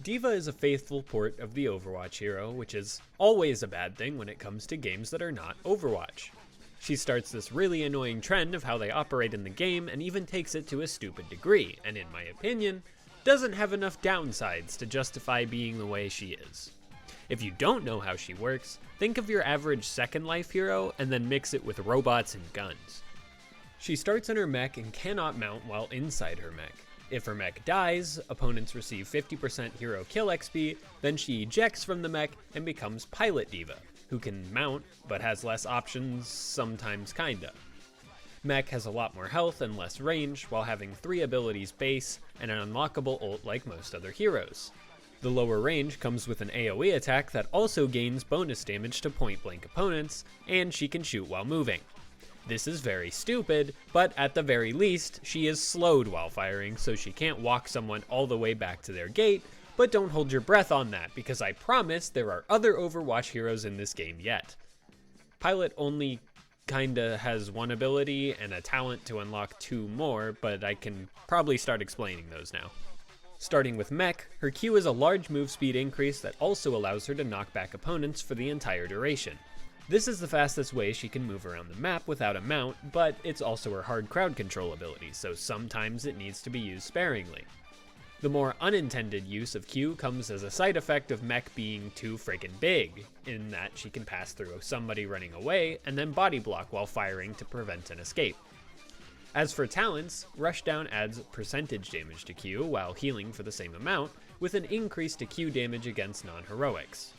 D.Va is a faithful port of the Overwatch hero, which is always a bad thing when it comes to games that are not Overwatch. She starts this really annoying trend of how they operate in the game and even takes it to a stupid degree, and in my opinion, doesn't have enough downsides to justify being the way she is. If you don't know how she works, think of your average Second Life hero and then mix it with robots and guns. She starts in her mech and cannot mount while inside her mech. If her mech dies, opponents receive 50% hero kill XP, then she ejects from the mech and becomes Pilot D.Va, who can mount, but has less options, sometimes kinda. Mech has a lot more health and less range, while having 3 abilities base and an unlockable ult like most other heroes. The lower range comes with an AoE attack that also gains bonus damage to point blank opponents, and she can shoot while moving. This is very stupid, but at the very least, she is slowed while firing, so she can't walk someone all the way back to their gate, but don't hold your breath on that, because I promise there are other Overwatch heroes in this game yet. Pilot only kinda has 1 ability and a talent to unlock 2 more, but I can probably start explaining those now. Starting with Mech, her Q is a large move speed increase that also allows her to knock back opponents for the entire duration. This is the fastest way she can move around the map without a mount, but it's also her hard crowd control ability, so sometimes it needs to be used sparingly. The more unintended use of Q comes as a side effect of Mech being too friggin' big, in that she can pass through somebody running away and then body block while firing to prevent an escape. As for talents, Rushdown adds percentage damage to Q while healing for the same amount, with an increase to Q damage against non-heroics.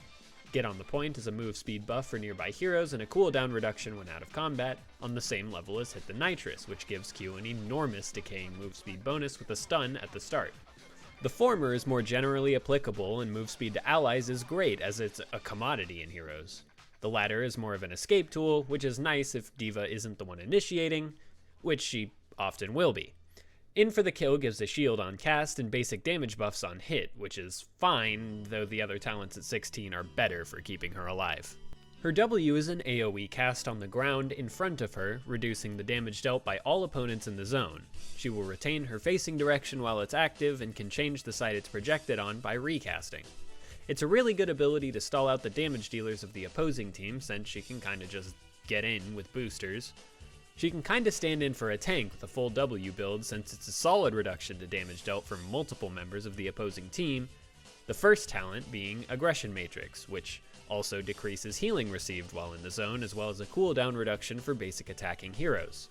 Get on the Point is a move speed buff for nearby heroes and a cooldown reduction when out of combat, on the same level as Hit the Nitrous, which gives Q an enormous decaying move speed bonus with a stun at the start. The former is more generally applicable, and move speed to allies is great as it's a commodity in heroes. The latter is more of an escape tool, which is nice if D.Va isn't the one initiating, which she often will be. In for the Kill gives a shield on cast and basic damage buffs on hit, which is fine, though the other talents at 16 are better for keeping her alive. Her W is an AoE cast on the ground in front of her, reducing the damage dealt by all opponents in the zone. She will retain her facing direction while it's active and can change the side it's projected on by recasting. It's a really good ability to stall out the damage dealers of the opposing team, since she can kinda just get in with boosters. She can kinda stand in for a tank with a full W build, since it's a solid reduction to damage dealt from multiple members of the opposing team, the first talent being Aggression Matrix, which also decreases healing received while in the zone, as well as a cooldown reduction for basic attacking heroes.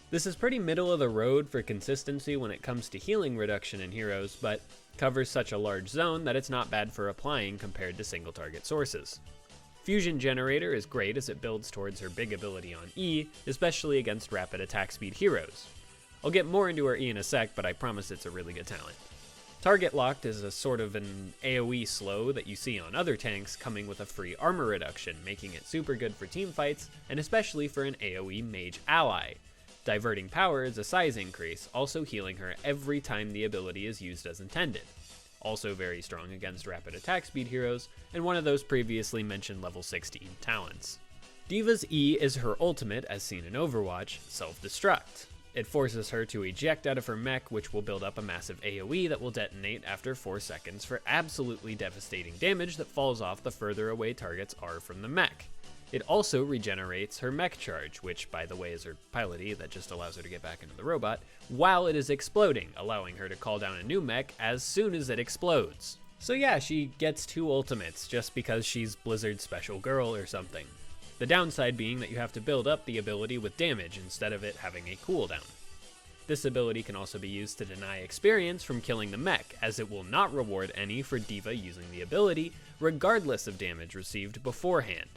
This is pretty middle of the road for consistency when it comes to healing reduction in heroes, but covers such a large zone that it's not bad for applying compared to single target sources. Fusion Generator is great as it builds towards her big ability on E, especially against rapid attack speed heroes. I'll get more into her E in a sec, but I promise it's a really good talent. Target Locked is a sort of an AoE slow that you see on other tanks, coming with a free armor reduction, making it super good for teamfights, and especially for an AoE mage ally. Diverting Power is a size increase, also healing her every time the ability is used as intended. Also very strong against rapid attack speed heroes, and one of those previously mentioned level 16 talents. D.Va's E is her ultimate, as seen in Overwatch, Self-Destruct. It forces her to eject out of her mech, which will build up a massive AoE that will detonate after 4 seconds for absolutely devastating damage that falls off the further away targets are from the mech. It also regenerates her mech charge, which by the way is her pilot E that just allows her to get back into the robot, while it is exploding, allowing her to call down a new mech as soon as it explodes. So yeah, she gets 2 ultimates just because she's Blizzard's special girl or something. The downside being that you have to build up the ability with damage instead of it having a cooldown. This ability can also be used to deny experience from killing the mech, as it will not reward any for D.Va using the ability, regardless of damage received beforehand.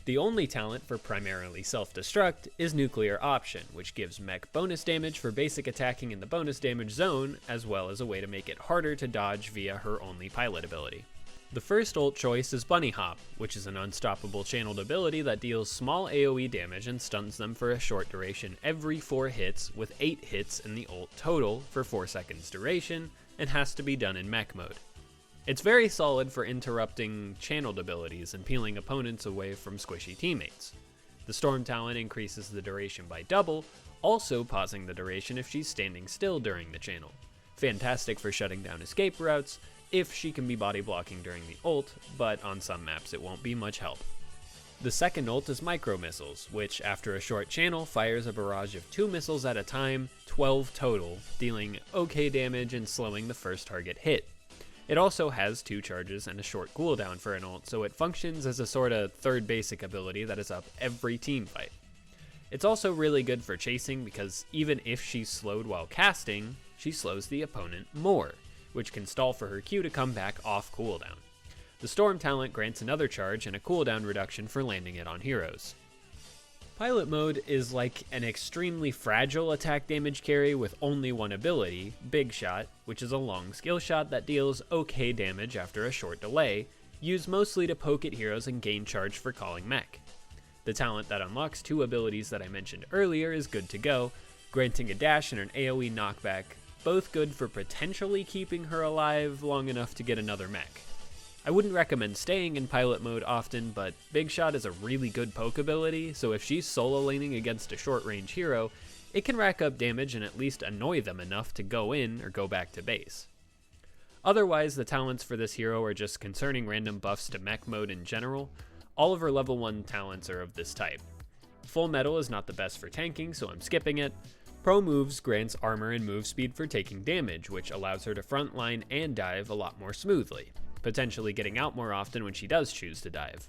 The only talent for primarily self-destruct is Nuclear Option, which gives mech bonus damage for basic attacking in the bonus damage zone, as well as a way to make it harder to dodge via her only pilot ability. The first ult choice is Bunny Hop, which is an unstoppable channeled ability that deals small AoE damage and stuns them for a short duration every 4 hits, with 8 hits in the ult total for 4 seconds duration, and has to be done in mech mode. It's very solid for interrupting channeled abilities and peeling opponents away from squishy teammates. The Storm talent increases the duration by double, also pausing the duration if she's standing still during the channel. Fantastic for shutting down escape routes, if she can be body blocking during the ult, but on some maps it won't be much help. The second ult is micro missiles, which after a short channel fires a barrage of 2 missiles at a time, 12 total, dealing okay damage and slowing the first target hit. It also has 2 charges and a short cooldown for an ult, so it functions as a sorta third basic ability that is up every team fight. It's also really good for chasing because even if she's slowed while casting, she slows the opponent more, which can stall for her Q to come back off cooldown. The Storm talent grants another charge and a cooldown reduction for landing it on heroes. Pilot mode is like an extremely fragile attack damage carry with only one ability, Big Shot, which is a long skill shot that deals okay damage after a short delay, used mostly to poke at heroes and gain charge for calling mech. The talent that unlocks 2 abilities that I mentioned earlier is good to go, granting a dash and an AoE knockback, both good for potentially keeping her alive long enough to get another mech. I wouldn't recommend staying in pilot mode often, but Big Shot is a really good poke ability, so if she's solo laning against a short range hero, it can rack up damage and at least annoy them enough to go in or go back to base. Otherwise, the talents for this hero are just concerning random buffs to mech mode in general. All of her level 1 talents are of this type. Full Metal is not the best for tanking, so I'm skipping it. Pro Moves grants armor and move speed for taking damage, which allows her to frontline and dive a lot more smoothly, potentially getting out more often when she does choose to dive.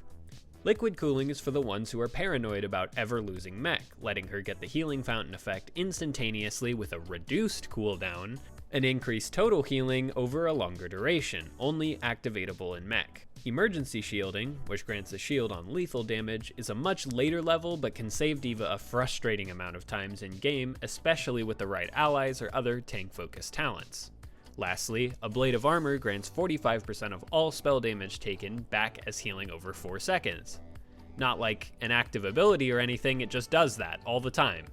Liquid Cooling is for the ones who are paranoid about ever losing mech, letting her get the healing fountain effect instantaneously with a reduced cooldown, and increased total healing over a longer duration, only activatable in mech. Emergency Shielding, which grants a shield on lethal damage, is a much later level but can save D.Va a frustrating amount of times in game, especially with the right allies or other tank-focused talents. Lastly, a Blade of Armor grants 45% of all spell damage taken back as healing over 4 seconds. Not like an active ability or anything, it just does that all the time.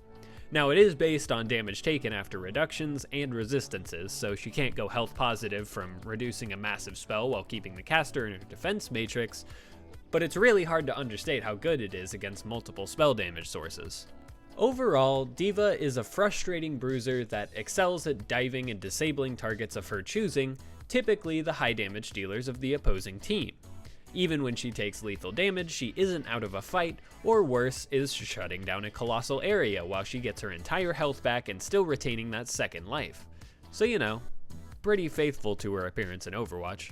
Now it is based on damage taken after reductions and resistances, so she can't go health positive from reducing a massive spell while keeping the caster in her defense matrix, but it's really hard to understate how good it is against multiple spell damage sources. Overall, D.Va is a frustrating bruiser that excels at diving and disabling targets of her choosing, typically the high damage dealers of the opposing team. Even when she takes lethal damage, she isn't out of a fight, or worse, is shutting down a colossal area while she gets her entire health back and still retaining that second life. So you know, pretty faithful to her appearance in Overwatch.